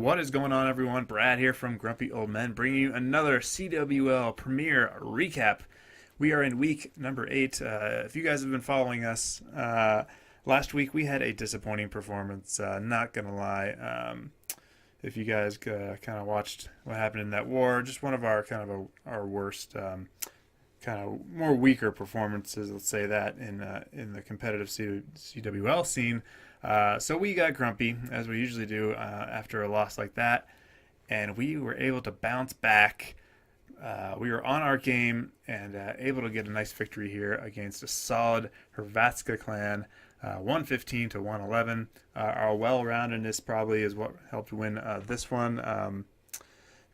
What is going on, everyone? Brad here from Grumpy Old Men, bringing you another CWL Premiere recap. We are in week number 8. If you guys have been following us, last week we had a disappointing performance. Not gonna lie. If you guys kind of watched what happened in that war, just one of our our worst, kind of more weaker performances. Let's say that in the competitive CWL scene. So we got grumpy, as we usually do after a loss like that, and we were able to bounce back. We were on our game and able to get a nice victory here against a solid Hrvatska clan, 115 to 111. Our well-roundedness probably is what helped win this one.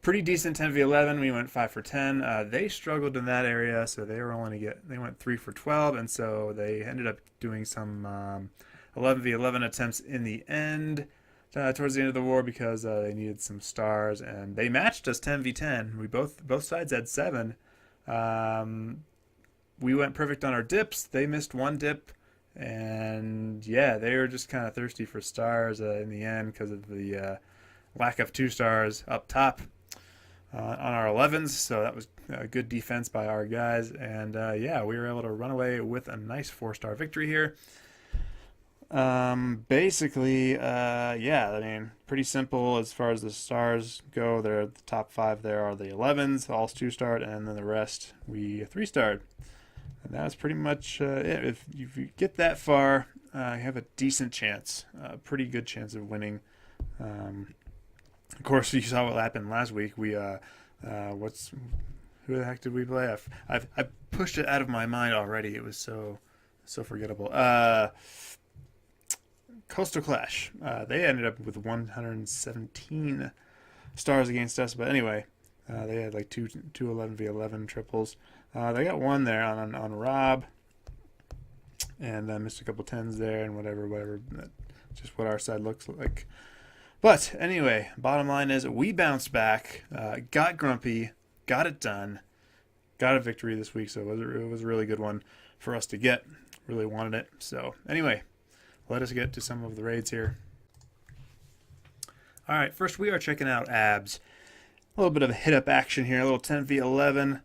Pretty decent 10v11. We went 5 for 10. They struggled in that area, so they went 3 for 12, and so they ended up doing some 11v11 attempts in the end, towards the end of the war, because they needed some stars, and they matched us 10v10. We both sides had 7. We went perfect on our dips. They missed one dip, and yeah, they were just kind of thirsty for stars in the end because of the lack of 2 stars up top on our 11s. So that was a good defense by our guys, and yeah, we were able to run away with a nice 4-star victory here. Basically, yeah, I mean, pretty simple as far as the stars go. They're the top 5 there are the 11s, all 2-starred, and then the rest we 3-starred. And that's pretty much it. If you get that far, you have a decent chance, a pretty good chance of winning. Of course, you saw what happened last week. We, who the heck did we play? I pushed it out of my mind already. It was so forgettable. Coastal Clash. They ended up with 117 stars against us, but anyway, they had like two 11v11 triples. They got one there on Rob, and missed a couple 10s there, and whatever. That's just what our side looks like. But anyway, bottom line is we bounced back, got grumpy, got it done, got a victory this week. So it was a really good one for us to get. Really wanted it. So anyway, let us get to some of the raids here. Alright, first we are checking out abs. A little bit of hit-up action here, a little 10v11.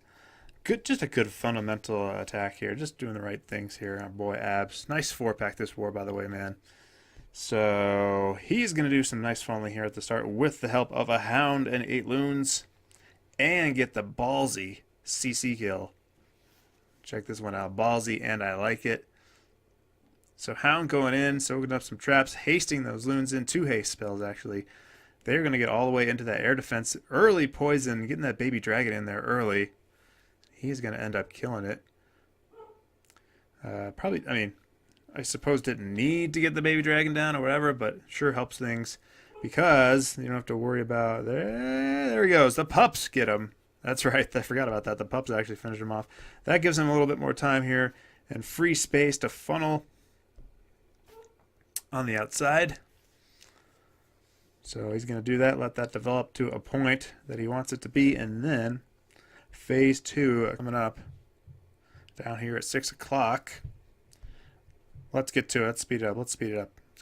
Just a good fundamental attack here, just doing the right things here. Our boy abs. Nice 4-pack this war, by the way, man. So he's going to do some nice funneling here at the start with the help of a hound and 8 loons. And get the ballsy CC kill. Check this one out. Ballsy, and I like it. So Hound going in, soaking up some traps, hasting those loons in. 2 haste spells, actually. They're going to get all the way into that air defense. Early poison, getting that baby dragon in there early. He's going to end up killing it. Probably, I mean, I suppose didn't need to get the baby dragon down or whatever, but sure helps things. Because you don't have to worry about... There he goes. The pups get him. That's right. I forgot about that. The pups actually finished him off. That gives him a little bit more time here and free space to funnel on the outside. So he's going to do that, let that develop to a point that he wants it to be, and then phase 2 coming up down here at 6 o'clock. Let's get to it. Let's speed it up. Let's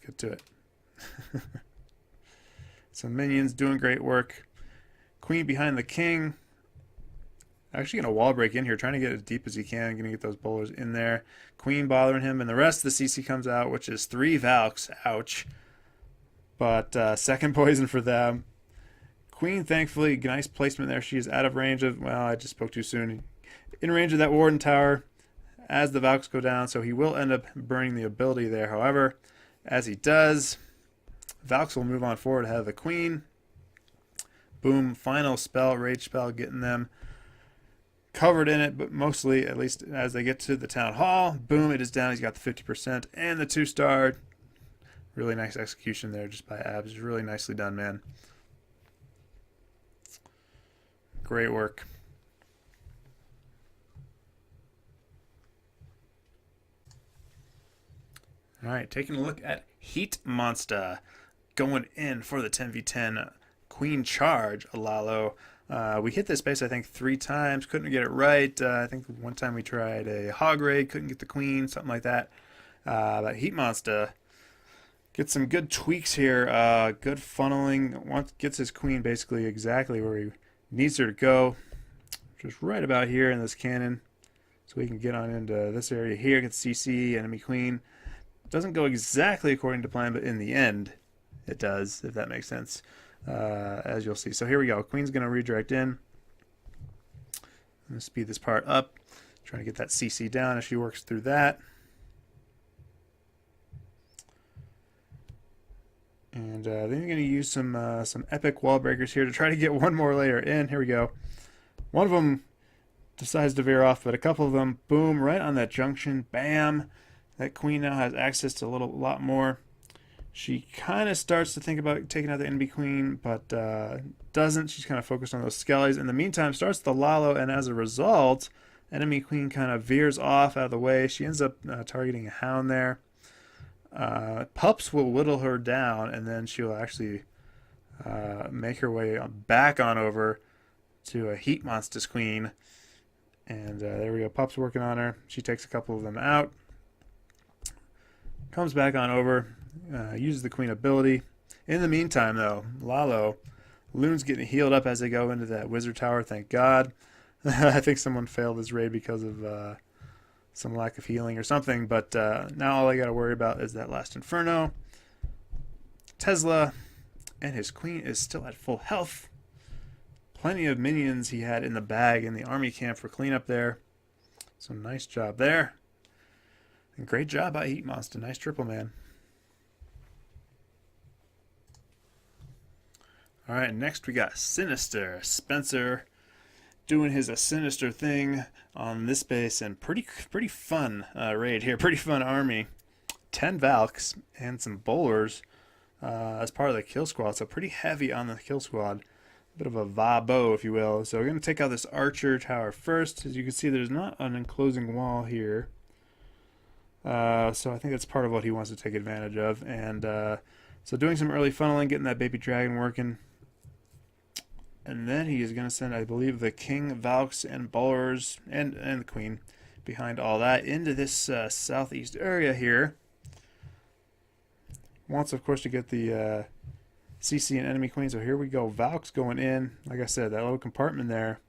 get to it. Some minions doing great work. Queen behind the king. Actually going to wall break in here, trying to get as deep as he can, going to get those bowlers in there. Queen bothering him, and the rest of the CC comes out, which is 3 Valks. Ouch. But second poison for them. Queen, thankfully, nice placement there. She is out of range of, well, I just spoke too soon. In range of that Warden Tower as the Valks go down, so he will end up burning the ability there. However, as he does, Valks will move on forward ahead of the Queen. Boom, final spell, rage spell, getting them covered in it, but mostly, at least as they get to the town hall, boom, it is down. He's got the 50% and the 2-star. Really nice execution there just by abs. Really nicely done, man. Great work. All right, taking a look at Heat Monsta going in for the 10v10 Queen Charge Alalo. We hit this base, I think, 3 times. Couldn't get it right. I think one time we tried a hog raid. Couldn't get the queen, something like that. But Heat Monsta Get some good tweaks here. Good funneling. Gets his queen basically exactly where he needs her to go. Just right about here in this cannon. So we can get on into this area here. Get CC, enemy queen. Doesn't go exactly according to plan, but in the end, it does, if that makes sense. As you'll see. So here we go. Queen's going to redirect in. I'm going to speed this part up. Trying to get that CC down as she works through that. And then you're going to use some epic wall breakers here to try to get one more layer in. Here we go. One of them decides to veer off, but a couple of them, boom, right on that junction. Bam! That queen now has access to a lot more. She kind of starts to think about taking out the enemy queen, but doesn't. She's kind of focused on those skellies. In the meantime, starts the Lalo, and as a result, enemy queen kind of veers off out of the way. She ends up targeting a hound there. Pups will whittle her down, and then she'll actually make her way back on over to a Heat Monsta's queen. And there we go. Pups working on her. She takes a couple of them out. Comes back on over. Uses the queen ability. In the meantime, though, Lalo, Loon's getting healed up as they go into that wizard tower. Thank God. I think someone failed his raid because of some lack of healing or something. But now all I got to worry about is that last Inferno. Tesla and his queen is still at full health. Plenty of minions he had in the bag in the army camp for cleanup there. So nice job there. And great job by Heat Monsta. Nice triple, man. Alright, next we got Sinister Spencer doing his sinister thing on this base, and pretty fun raid here. Pretty fun army. 10 Valks and some bowlers as part of the kill squad. So pretty heavy on the kill squad. Bit of a vabo, if you will. So we're going to take out this archer tower first. As you can see, there's not an enclosing wall here. So I think that's part of what he wants to take advantage of. And so doing some early funneling, getting that baby dragon working. And then he is going to send, I believe, the king, Valks, and bowlers, and the queen behind all that into this southeast area here. Wants, of course, to get the CC and enemy queen. So here we go. Valks going in. Like I said, that little compartment there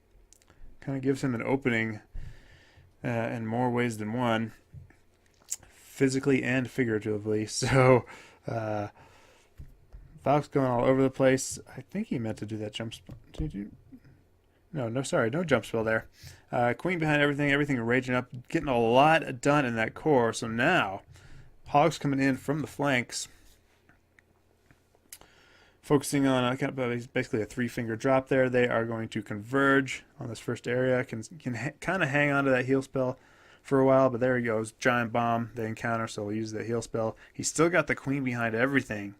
kind of gives him an opening in more ways than one, physically and figuratively. So Valks going all over the place. I think he meant to do that jump spell. No, sorry, no jump spell there. Queen behind everything raging up, getting a lot done in that core. So now, Hogs coming in from the flanks, focusing on basically a 3-finger drop there. They are going to converge on this first area. Can kind of hang on to that heal spell for a while, but there he goes. Giant bomb they encounter, so we'll use the heal spell. He's still got the queen behind everything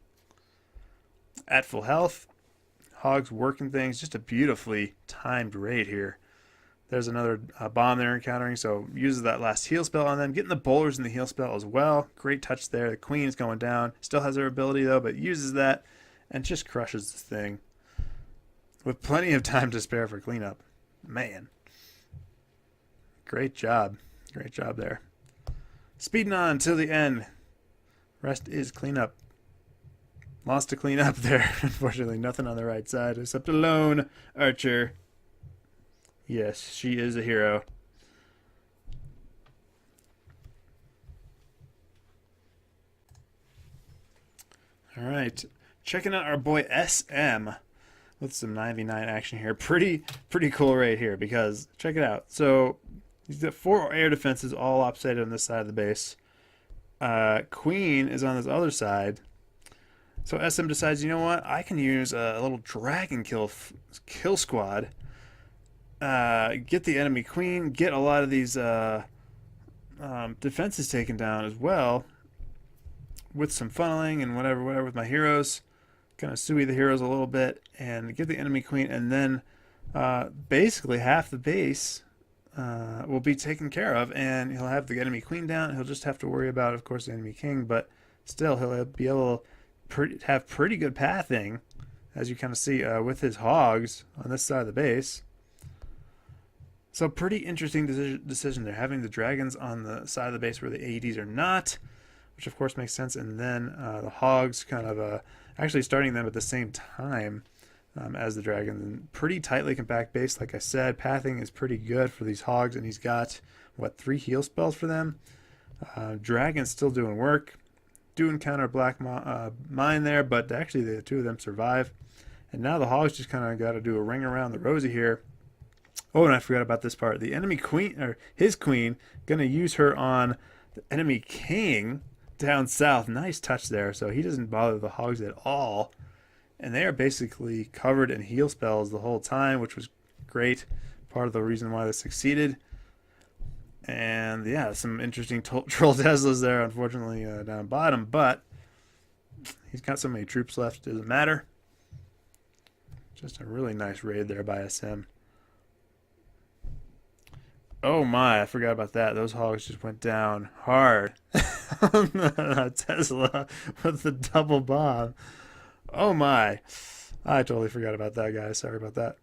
at full health. Hogs working things. Just a beautifully timed raid here. There's another bomb they're encountering, so uses that last heal spell on them. Getting the bowlers in the heal spell as well. Great touch there. The queen is going down. Still has her ability, though, but uses that and just crushes this thing with plenty of time to spare for cleanup. Man. Great job. Great job there. Speeding on until the end. Rest is cleanup. Lost to clean up there. Unfortunately, nothing on the right side except a lone archer. Yes, she is a hero. All right. Checking out our boy SM with some 9v9 action here. Pretty cool right here, because check it out. So he's got 4 air defenses all lopsided on this side of the base. Queen is on this other side. So SM decides, you know what? I can use a little dragon kill squad. Get the enemy queen. Get a lot of these defenses taken down as well, with some funneling and whatever with my heroes. Kind of suey the heroes a little bit and get the enemy queen, and then basically half the base will be taken care of, and he'll have the enemy queen down. He'll just have to worry about, of course, the enemy king, but still he'll be able to have pretty good pathing, as you kind of see with his hogs on this side of the base. So pretty interesting decision there, having the dragons on the side of the base where the AEDs are not. which of course makes sense. And then the hogs kind of actually starting them at the same time as the dragon. Pretty tightly compact base, like I said. Pathing is pretty good for these hogs, and he's got, what, 3 heal spells for them? Dragon's still doing work. Do encounter Black Mine there, but actually the 2 of them survive. And now the hogs just kind of got to do a ring around the rosy here. Oh, and I forgot about this part. The enemy queen, or his queen, going to use her on the enemy king down south. Nice touch there. So he doesn't bother the hogs at all. And they are basically covered in heal spells the whole time, which was great. Part of the reason why they succeeded. And yeah, some interesting troll Teslas there, unfortunately, down bottom. But he's got so many troops left, it doesn't matter. Just a really nice raid there by SM. Oh my, I forgot about that. Those hogs just went down hard. Tesla with the double bomb. Oh my. I totally forgot about that, guys. Sorry about that.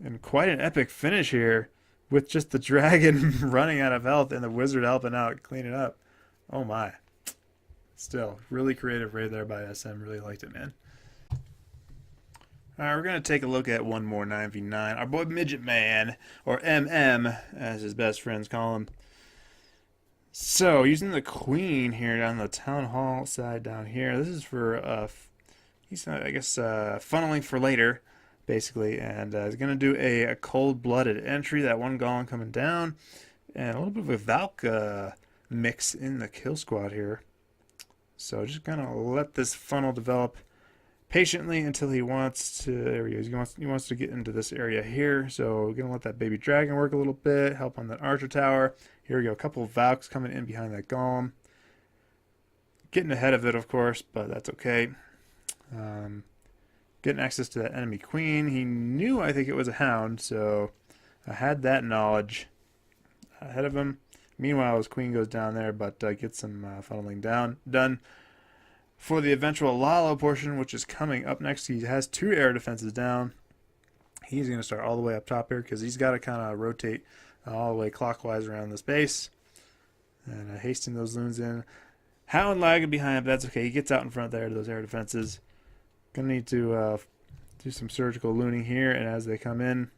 And quite an epic finish here with just the dragon running out of health and the wizard helping out clean it up. Oh my. Still, really creative raid there by SM. Really liked it, man. Alright, we're going to take a look at one more 9v9. Our boy Midget Man, or MM, as his best friends call him. So, using the queen here down the town hall side down here. This is for, he's, I guess, funneling for later, basically. And he's going to do a cold-blooded entry, that one golem coming down. And a little bit of a Valk mix in the kill squad here. So, just going to let this funnel develop patiently until he wants to, there he goes, he wants to get into this area here. So we're going to let that baby dragon work a little bit, help on that archer tower. Here we go, a couple of Valks coming in behind that golem. Getting ahead of it, of course, but that's okay. Getting access to that enemy queen. He knew, I think it was a hound, so I had that knowledge ahead of him. Meanwhile, his queen goes down there, but gets some funneling done. For the eventual Lalo portion, which is coming up next, he has 2 air defenses down. He's going to start all the way up top here because he's got to kind of rotate all the way clockwise around this base. And hasting those loons in. Hound lagging behind, but that's okay. He gets out in front there to those air defenses. Going to need to do some surgical looning here, and as they come in,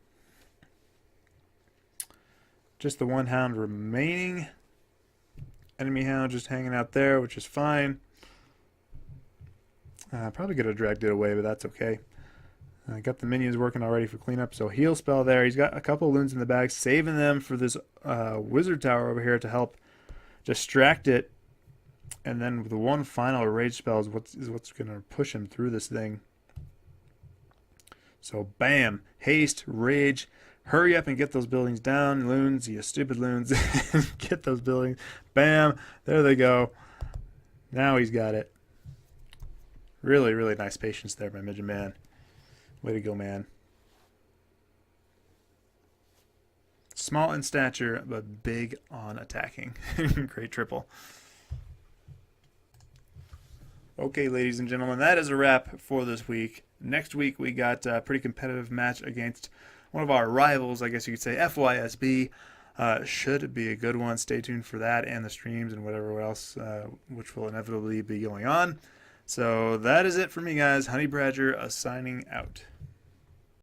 just the 1 hound remaining. Enemy hound just hanging out there, which is fine. Probably could have dragged it away, but that's okay. Got the minions working already for cleanup, so heal spell there. He's got a couple of loons in the bag, saving them for this wizard tower over here to help distract it. And then with the one final rage spell is what's going to push him through this thing. So bam, haste, rage, hurry up and get those buildings down, loons, you stupid loons. Get those buildings. Bam, there they go. Now he's got it. Really, really nice patience there by Midget Man. Way to go, man. Small in stature, but big on attacking. Great triple. Okay, ladies and gentlemen, that is a wrap for this week. Next week, we got a pretty competitive match against one of our rivals, I guess you could say, FYSB. Should be a good one. Stay tuned for that and the streams and whatever else, which will inevitably be going on. So that is it for me, guys. Honey Badger signing out.